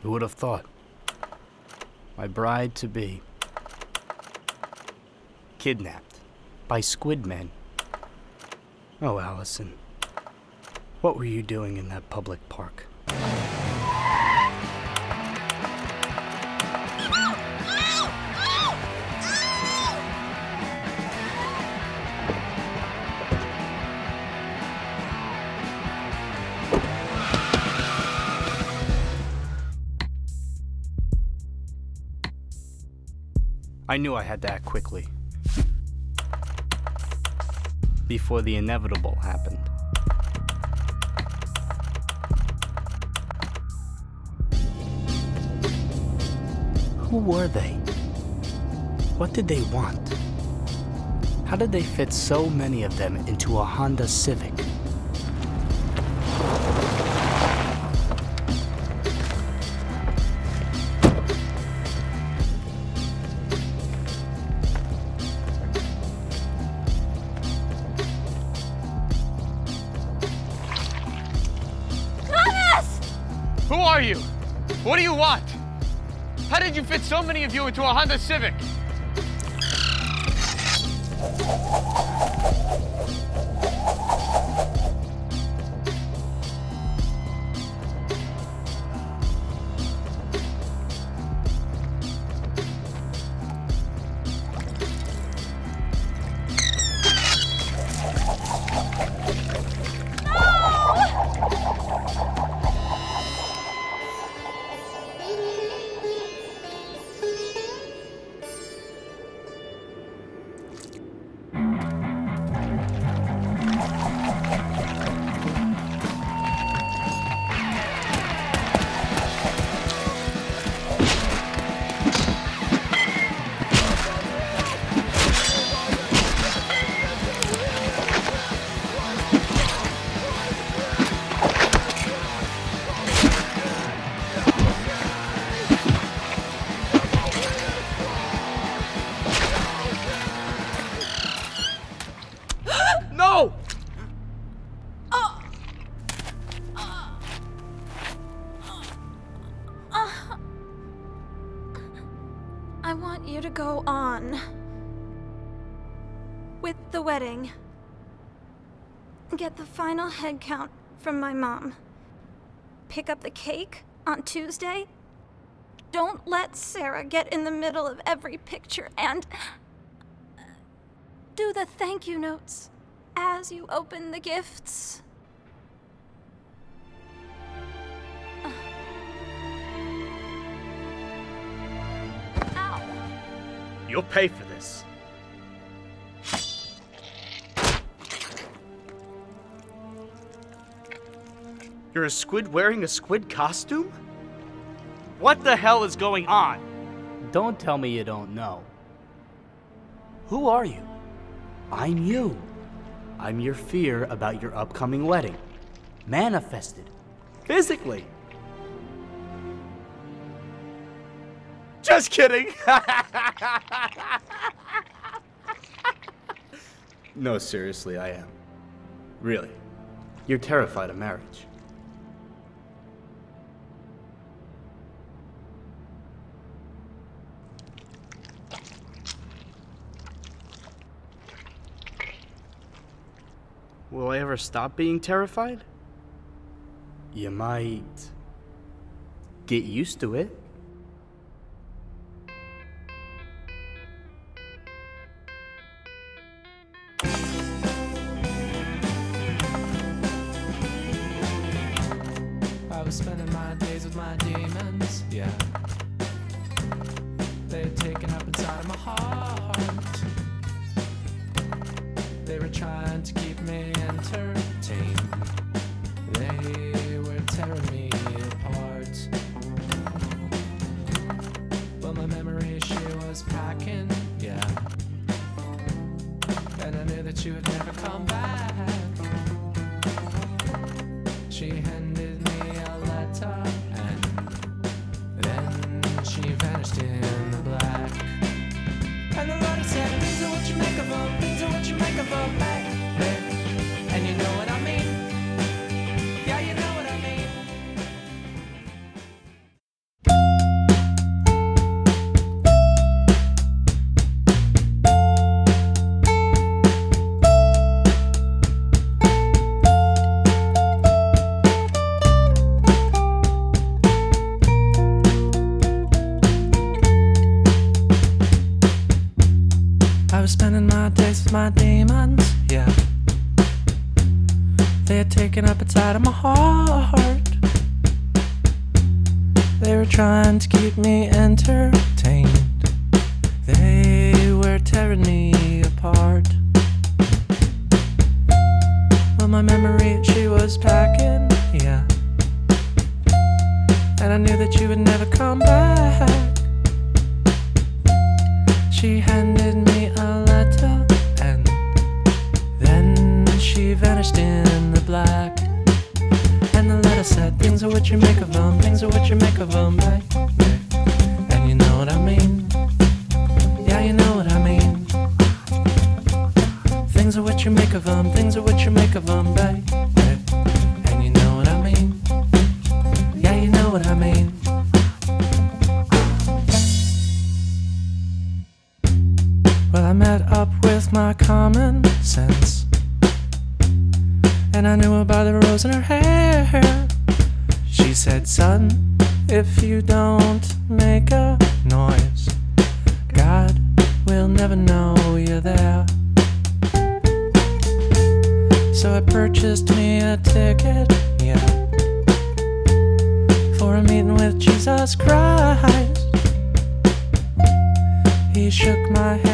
Who would have thought? My bride-to-be. Kidnapped by squid men. Oh, Allison. What were you doing in that public park? I knew I had to act quickly. Before the inevitable happened. Who were they? What did they want? How did they fit so many of them into a Honda Civic? Who are you? What do you want? How did you fit so many of you into a Honda Civic? No! I want you to go on with the wedding. Get the final head count from my mom. Pick up the cake on Tuesday. Don't let Sarah get in the middle of every picture, and do the thank you notes as you open the gifts. Ow. You'll pay for this. You're a squid wearing a squid costume? What the hell is going on? Don't tell me you don't know. Who are you? I'm you. I'm your fear about your upcoming wedding. Manifested. Physically. Just kidding. No, seriously, I am. Really. You're terrified of marriage. Will I ever stop being terrified? You might get used to it. I was spending my days with my demons, yeah. They had taken up inside of my heart. They were trying to keep me entertained. They were tearing me apart. But my memory, she was packing, yeah. And I knew that you would never come back. She handed me a letter, and then she vanished in the black. And the letter said, these are what you make of them, these are what you make of them, hey. And you know what I mean? They had taken up inside of my heart. They were trying to keep me entertained. They were tearing me apart. Well, my memory, she was packing, yeah. And I knew that you would never come back. She handed me a letter, and then she vanished in the black. And the letter said, things are what you make of them, things are what you make of them, babe. And you know what I mean? Yeah, you know what I mean. Things are what you make of them, things are what you make of them, babe. And you know what I mean? Yeah, you know what I mean. Well, I met up with my common sense, and I knew about the rose in her hair. She said, son, if you don't make a noise, God will never know you're there. So I purchased me a ticket, yeah, for a meeting with Jesus Christ. He shook my hand